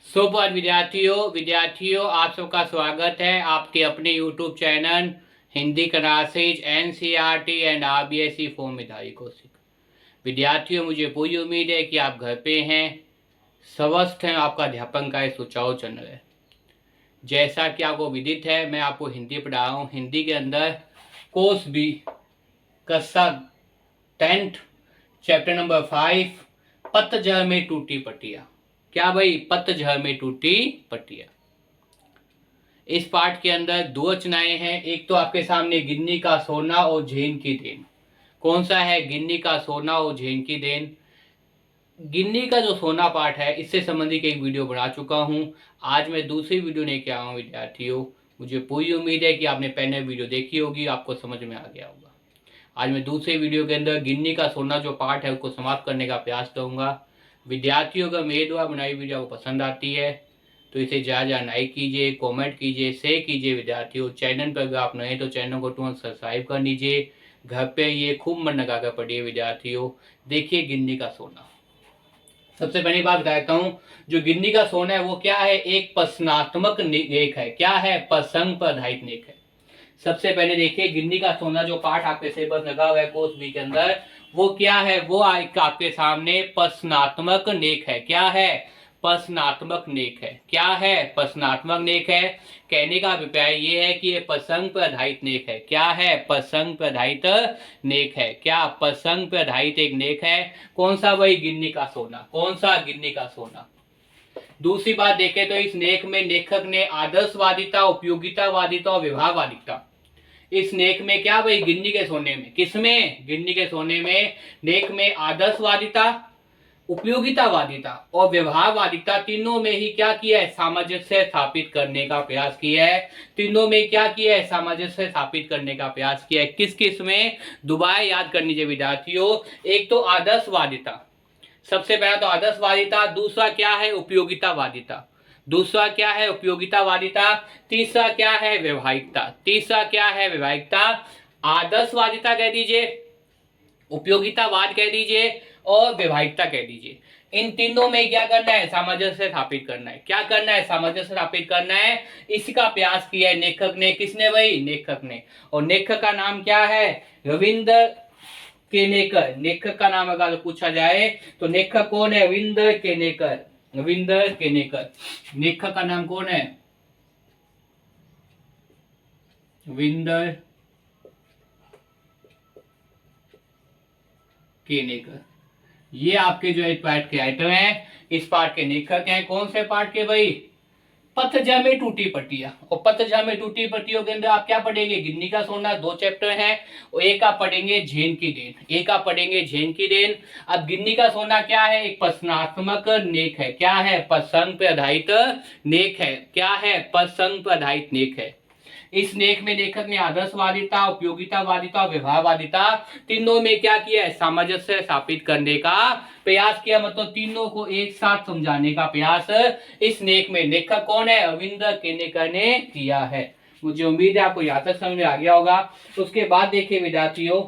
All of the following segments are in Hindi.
सुप्रभात विद्यार्थियों आप सबका स्वागत है आपके अपने YouTube channel Hindi classes NCERT and RBSE form विधायी कौशिक। विद्यार्थियों, मुझे पूरी उम्मीद है कि आप घर पे हैं, स्वस्थ हैं, आपका अध्यापन कार्य सुचारू चल रहा है। जैसा कि आपको विदित है, मैं आपको हिंदी पढ़ा रहा हूँ। हिंदी के अंदर कोर्स बी कक्षा 10 चैप्टर नंबर 5 पतझड़ में टूटी पटिया। क्या भाई? पतझड़ में टूटी पटिया। इस पाठ के अंदर दो रचनाएं हैं। एक तो आपके सामने गिन्नी का सोना और झेन की देन। कौन सा है? गिन्नी का सोना और झेन की देन। गिन्नी का जो सोना पाठ है, इससे संबंधित एक वीडियो बना चुका हूं। आज मैं दूसरी वीडियो लेके आया हूं। विद्यार्थियों, मुझे पूरी उम्मीद है कि आपने पहले वीडियो देखी होगी, आपको समझ में आ गया होगा। आज मैं दूसरे वीडियो के अंदर गिन्नी का सोना जो पाठ है उसको समाप्त करने का प्रयास करूंगा। विद्यार्थियों, अगर मेरे द्वारा बनाई वीडियो आपको पसंद आती है तो इसे ज़्यादा लाइक कीजिए, कमेंट कीजिए, शेयर कीजिए। विद्यार्थियों, चैनल पर अगर आप नए तो चैनल को तुरंत सब्सक्राइब कर लीजिए। घर पे ये खूब मन लगा कर पढ़िए। विद्यार्थियों, देखिए गिन्नी का सोना। सबसे पहली बात बताता हूँ, जो गिन्नी का सोना है वो क्या है? एक प्रश्नात्मक लेख है। क्या है? प्रसंग पर आधारित लेख है। सबसे पहले देखिए, गिन्नी का सोना जो पाठ आपके सिलेबस लगा हुआ है कोर्स बी के अंदर, वो क्या है? वो आपके सामने प्रश्नात्मक लेख है। क्या है? प्रश्नात्मक लेख है। क्या है? प्रश्नात्मक लेख है। कहने का अभिप्राय ये है कि ये प्रसंग पर आधारित लेख है। क्या है? प्रसंग पर आधारित लेख है। क्या? प्रसंग पर आधारित एक लेख है। कौन सा? वही गिन्नी का सोना। कौन सा? गिन्नी का सोना। दूसरी बात देखें तो इस लेख में लेखक ने आदर्शवादिता, उपयोगितावादिता और व्यवहारवादिता, इस लेख में क्या भाई? गिन्नी के सोने में। किसमें? गिन्नी के सोने में लेख में आदर्शवादिता, उपयोगितावादिता और व्यवहारवादिता, तीनों में ही क्या किया है? सामंजस्य स्थापित करने का प्रयास किया है। तीनों में क्या किया है? सामंजस्य स्थापित करने का प्रयास किया है। किस किस में? दोबारा याद कर लीजिए विद्यार्थियों। एक तो आदर्शवादिता, सबसे पहला तो आदर्शवादिता। दूसरा क्या है? उपयोगितावादिता। दूसरा क्या है? उपयोगितावादिता। तीसरा क्या है? व्यवहारिकता। तीसरा क्या है? व्यवहारिकता। आदर्शवादिता कह दीजिए, उपयोगितावाद कह दीजिए और व्यवहारिकता कह दीजिए। इन तीनों में क्या करना है? सामंजस्य स्थापित करना है। क्या करना है? सामंजस्य स्थापित करना है। इसका प्रयास किया है लेखक ने। किसने भाई? लेखक ने। और लेखक का नाम क्या है? रविंद्र केनेकर। लेखक का नाम अगर पूछा जाए तो लेखक कौन है? रविंद्र केनेकर। रविंद्र केनेकर। लेखक का नाम कौन है? रविंद्र केनेकर। ये आपके जो एक पाठ के आइटम है, इस पाठ के लेखक हैं। कौन से पाठ के भाई? पतझड़ में टूटी पटिया। और पतझड़ में टूटी पट्टियों के अंदर आप क्या पढ़ेंगे? गिन्नी का सोना। दो चैप्टर हैं और एक आप पढ़ेंगे झेन की देन। एक आप पढ़ेंगे झेन की देन। अब गिन्नी का सोना क्या है? एक प्रश्नात्मक लेख है। क्या है? प्रसंग पर आधारित लेख है। क्या है? प्रसंग पर आधारित लेख है। इस लेख में लेखक ने आदर्शवादिता, उपयोगितावादिता और व्यवहारवादिता, तीनों में क्या किया है? सामंजस्य स्थापित करने का प्रयास किया। मतलब तीनों को एक साथ समझाने का प्रयास इस लेख में लेखक कौन है? रविंद्र केनेकर ने किया है। मुझे उम्मीद है आपको यहाँ तक समझ में आ गया होगा। उसके बाद देखिए विद्यार्थियों,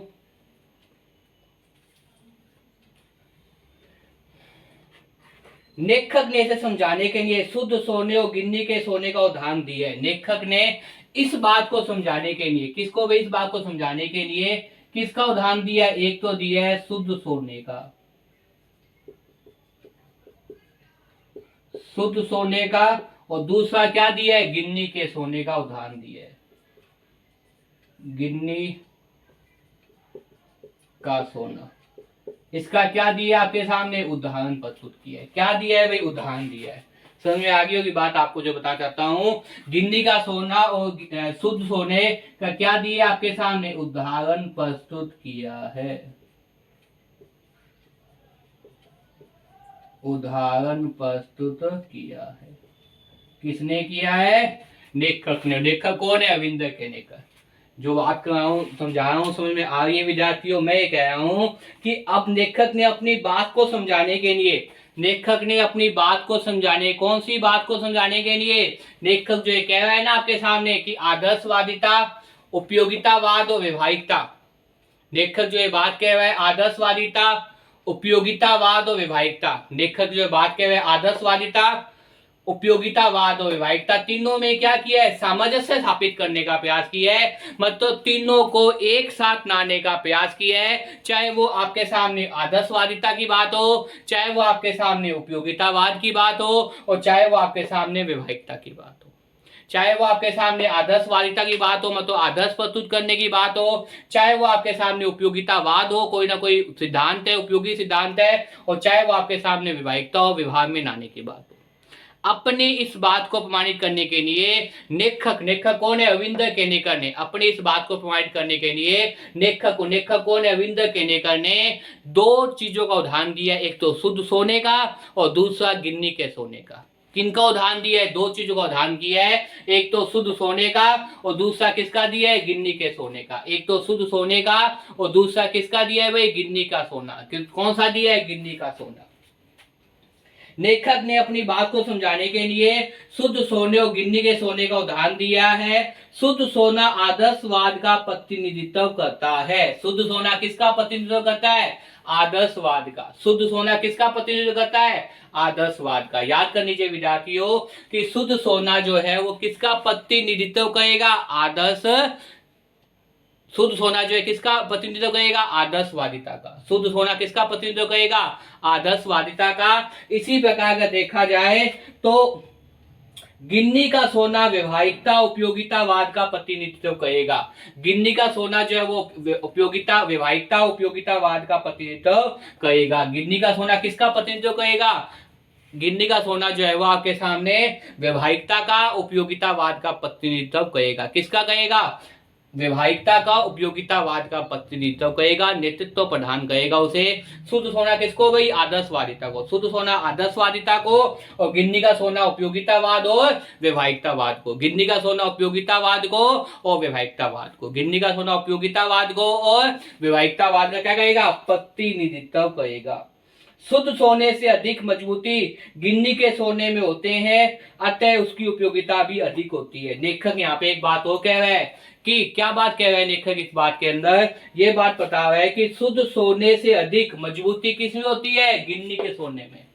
लेखक ने इसे समझाने के लिए शुद्ध सोने और गिन्नी के सोने का उदाहरण दिया है। लेखक ने इस बात को समझाने के लिए, किसको भाई? इस बात को समझाने के लिए किसका उदाहरण दिया है? एक तो दिया है शुद्ध सोने का, शुद्ध सोने का। और दूसरा क्या दिया है? गिन्नी के सोने का उदाहरण दिया है। गिन्नी का सोना, इसका क्या दिया आपके सामने? उदाहरण प्रस्तुत किया है। क्या दिया है भाई? उदाहरण दिया है। समझ में आ गई होगी बात। आपको जो बता चाहता हूं, गिन्नी का सोना और शुद्ध सोने का क्या दिया आपके सामने? उदाहरण प्रस्तुत किया है। उदाहरण प्रस्तुत किया है। किसने किया है? लेखक ने। लेखक कौन है? रविंद्र केनेकर। जो बात कर रहा हूं, समझा रहा हूं, समझ में आ रही है विद्यार्थियों? मैं ये कह रहा हूं कि अब लेखक ने अपनी बात को समझाने के लिए, लेखक ने अपनी बात को समझाने, कौन सी बात को समझाने के लिए? लेखक जो ये कह रहा है ना आपके सामने कि आदर्शवादिता, उपयोगितावाद और व्यवहारिकता। लेखक जो ये बात कह रहा है आदर्शवादिता, उपयोगितावाद और व्यवहारिकता। लेखक जो बात कह रहे हैं आदर्शवादिता, उपयोगितावाद और व्यवहारिकता, तीनों में क्या किया है, सामंजस्य स्थापित करने का प्रयास किया है। मतलब तीनों को एक साथ लाने का प्रयास किया है। चाहे वो आपके सामने आदर्शवादिता की बात हो, चाहे वो आपके सामने उपयोगितावाद की बात हो, और चाहे वो आपके सामने व्यवहारिकता की बात हो। चाहे वो आपके सामने आदर्शवादिता की बात हो, मतलब आदर्श प्रस्तुत करने की बात हो, चाहे वो आपके सामने उपयोगितावाद हो, कोई ना कोई सिद्धांत है, उपयोगी सिद्धांत है, और चाहे वो आपके सामने व्यवहारिकता हो, व्यवहार में लाने की बात हो। अपने इस बात को प्रमाणित करने के लिए लेखक कौन है, अविंदर केनेकर ने, अपने इस बात को प्रमाणित करने के लिए लेखक कौन है, अविंदर केनेकर ने दो चीजों का उदाहरण दिया, एक तो शुद्ध सोने का और दूसरा गिन्नी के सोने का। किनका उदाहरण दिया है, दो चीजों का उदाहरण किया है, एक तो शुद्ध सोने का और दूसरा किसका दिया है, गिन्नी के सोने का। एक तो शुद्ध सोने का और दूसरा किसका दिया है भाई, गिन्नी का सोना। कौन सा दिया है, गिन्नी का सोना। लेखक ने अपनी बात को समझाने के लिए शुद्ध सोने और गिन्नी के सोने का उदाहरण दिया है। शुद्ध सोना आदर्शवाद का प्रतिनिधित्व करता है। शुद्ध सोना किसका प्रतिनिधित्व करता है, आदर्शवाद का। शुद्ध सोना किसका प्रतिनिधित्व करता है, आदर्शवाद का। याद कर लीजिए विद्यार्थियों कि शुद्ध सोना जो है वो किसका प्रतिनिधित्व करेगा, आदर्श। शुद्ध सोना जो है किसका प्रतिनिधित्व करेगा, आदर्शवादिता का। शुद्ध सोना किसका प्रतिनिधित्व करेगा, आदर्शवादिता का। इसी प्रकार अगर देखा जाए तो गिन्नी का सोना व्यवहारिकता उपयोगितावाद का प्रतिनिधित्व करेगा। गिन्नी का सोना जो है वो उपयोगिता व्यवहारिकता उपयोगितावाद का प्रतिनिधित्व करेगा। गिन्नी का सोना किसका प्रतिनिधित्व करेगा, गिन्नी का सोना जो है वो आपके सामने व्यवहारिकता का उपयोगितावाद का प्रतिनिधित्व करेगा। किसका करेगा, व्यवहारिकता का उपयोगितावाद का प्रतिनिधित्व करेगा, नेतृत्व प्रदान करेगा उसे। शुद्ध सोना किसको भाई, आदर्शवादिता को। शुद्ध सोना आदर्शवादिता को और गिन्नी का सोना उपयोगितावाद और व्यवहारिकतावाद को। गिन्नी का सोना उपयोगितावाद को और व्यवहारिकतावाद को। गिन्नी का सोना उपयोगितावाद को और व्यवहारिकतावाद का क्या करेगा, प्रतिनिधित्व करेगा। शुद्ध सोने से अधिक मजबूती गिन्नी के सोने में होते हैं, अतः उसकी उपयोगिता भी अधिक होती है। लेखक यहाँ पे एक बात और कह रहा है कि क्या बात कह रहा है लेखक इस बात के अंदर, ये बात बता रहा है कि शुद्ध सोने से अधिक मजबूती किसमें होती है, गिन्नी के सोने में।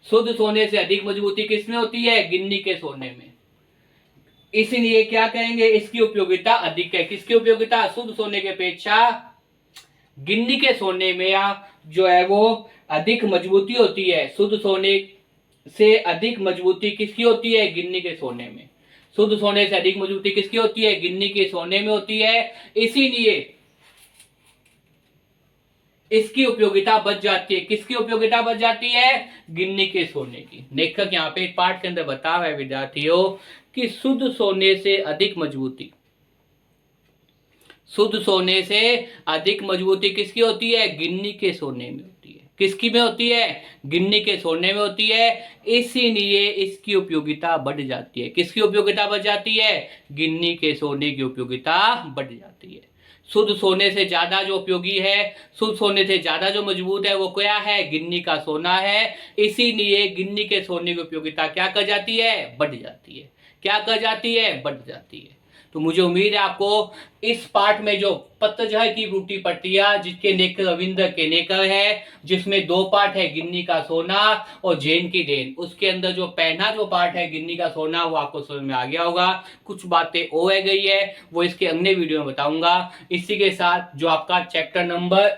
शुद्ध सोने से अधिक मजबूती किसमें होती है, गिन्नी के सोने में। इसलिए क्या कहेंगे, इसकी उपयोगिता अधिक है। किसकी उपयोगिता, शुद्ध सोने की अपेक्षा गिन्नी के सोने में या जो है वो अधिक मजबूती होती है। शुद्ध सोने से अधिक मजबूती किसकी होती है, गिन्नी के सोने में। शुद्ध सोने से अधिक मजबूती किसकी होती है, गिन्नी के सोने में होती है। इसीलिए इसकी उपयोगिता बच जाती है। किसकी उपयोगिता बच जाती है, गिन्नी के सोने की। लेखक यहाँ पे एक पाठ के अंदर बता रहा है विद्यार्थियों कि शुद्ध सोने से अधिक मजबूती, शुद्ध सोने से अधिक मजबूती किसकी होती है, गिन्नी के सोने में होती है। किसकी में होती है, गिन्नी के सोने में होती है। इसीलिए इसकी उपयोगिता बढ़ जाती है। किसकी उपयोगिता बढ़ जाती है, गिन्नी के सोने की उपयोगिता बढ़ जाती है। शुद्ध सोने से ज्यादा जो उपयोगी है, शुद्ध सोने से ज्यादा जो मजबूत है वो क्या है, गिन्नी का सोना है। इसीलिए गिन्नी के सोने की उपयोगिता क्या कर जाती है, बढ़ जाती है। क्या कर जाती है, बढ़ जाती है। तो मुझे उम्मीद है आपको इस पाठ में जो पतझड़ की टूटी पट्टियां, जिसके लेखक रविंद्र केनेकर है, जिसमें दो पाठ है, गिन्नी का सोना और जैन की देन, उसके अंदर जो पहला जो पाठ है गिन्नी का सोना वो आपको समझ में आ गया होगा। कुछ बातें और रह गई है वो इसके अगले वीडियो में बताऊंगा। इसी के साथ जो आपका चैप्टर नंबर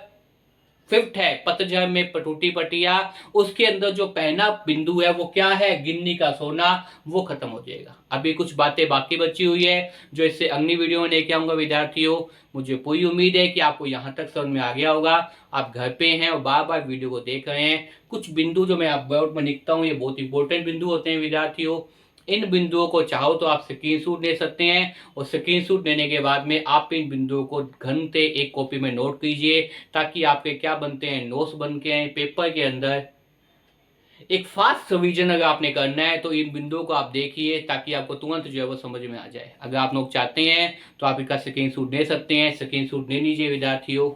5 है, पतझड़ में टूटी पट्टियां, उसके अंदर जो पहला बिंदु है वो क्या है, गिन्नी का सोना, वो खत्म हो जाएगा। अभी कुछ बातें बाकी बची हुई है जो इससे अगली वीडियो में लेके आऊंगा विद्यार्थियों। मुझे पूरी उम्मीद है कि आपको यहाँ तक समझ में आ गया होगा। आप घर पे हैं और बार बार वीडियो को देख रहे हैं। कुछ बिंदु जो मैं आप बोर्ड में लिखता हूँ ये बहुत इंपॉर्टेंट बिंदु होते हैं विद्यार्थियों। इन बिंदुओं को चाहो तो आप स्क्रीनशॉट ले सकते हैं और स्क्रीनशॉट लेने के बाद में आप इन बिंदुओं को घंटे एक कॉपी में नोट कीजिए, ताकि आपके क्या बनते हैं, नोट्स बन के आए पेपर के अंदर। एक फास्ट रिवीजन अगर आपने करना है तो इन बिंदुओं को आप देखिए, ताकि आपको तुरंत जो है वो समझ में आ जाए। अगर आप लोग चाहते हैं तो आप इसका स्क्रीनशॉट ले सकते हैं। स्क्रीनशॉट ले लीजिए विद्यार्थियों।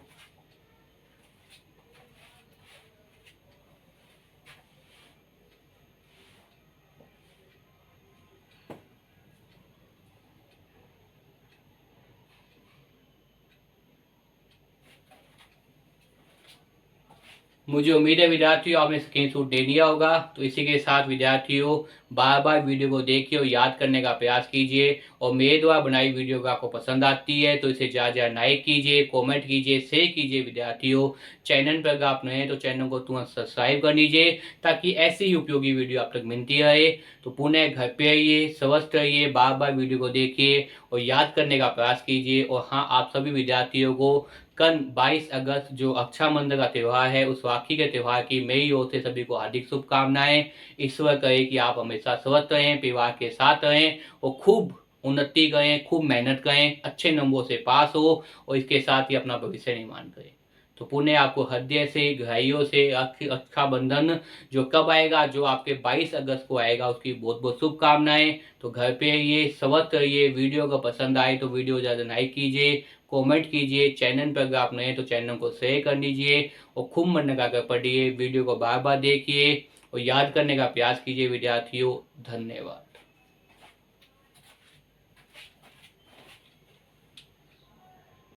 मुझे उम्मीद है विद्यार्थियों आपने स्क्रीनशॉट ले लिया होगा। तो इसी के साथ विद्यार्थियों बार बार वीडियो को देखिए और याद करने का प्रयास कीजिए। और मेरे द्वारा बनाई वीडियो अगर आपको पसंद आती है तो इसे ज़्यादा ज़्यादा लाइक कीजिए, कमेंट कीजिए, शेयर कीजिए। विद्यार्थियों, चैनल पर अगर आप नए हैं तो चैनल को तुरंत सब्सक्राइब कर लीजिए ताकि ऐसी ही उपयोगी वीडियो आप तक मिलती रहे। तो पुनः घर पे रहिए, स्वस्थ रहिए, बार बार वीडियो को देखिए और याद करने का प्रयास कीजिए। और हाँ, आप सभी विद्यार्थियों को कल 22 अगस्त जो रक्षाबंधन का त्यौहार है, उस राखी के त्यौहार की मेरी ओर से सभी को हार्दिक शुभकामनाएं। ईश्वर करे कि आप हमेशा स्वस्थ रहें, परिवार के साथ रहें और खूब उन्नति करें, खूब मेहनत करें, अच्छे नंबरों से पास हो और इसके साथ ही अपना भविष्य निर्माण करें। तो पुण्य आपको हृदय से, गहराइयों से रक्षाबंधन जो कब आएगा, जो आपके 22 अगस्त को आएगा, उसकी बहुत बहुत शुभकामनाएं। तो घर पे रहिए, स्वस्थ रहिए। वीडियो को पसंद आए तो वीडियो ज़्यादा लाइक कीजिए, कमेंट कीजिए। चैनल पर अगर आप नए हैं तो चैनल को शेयर कर लीजिए और खूब मन लगाकर पढ़िए। वीडियो को बार बार देखिए और याद करने का प्रयास कीजिए। विद्यार्थियों, धन्यवाद।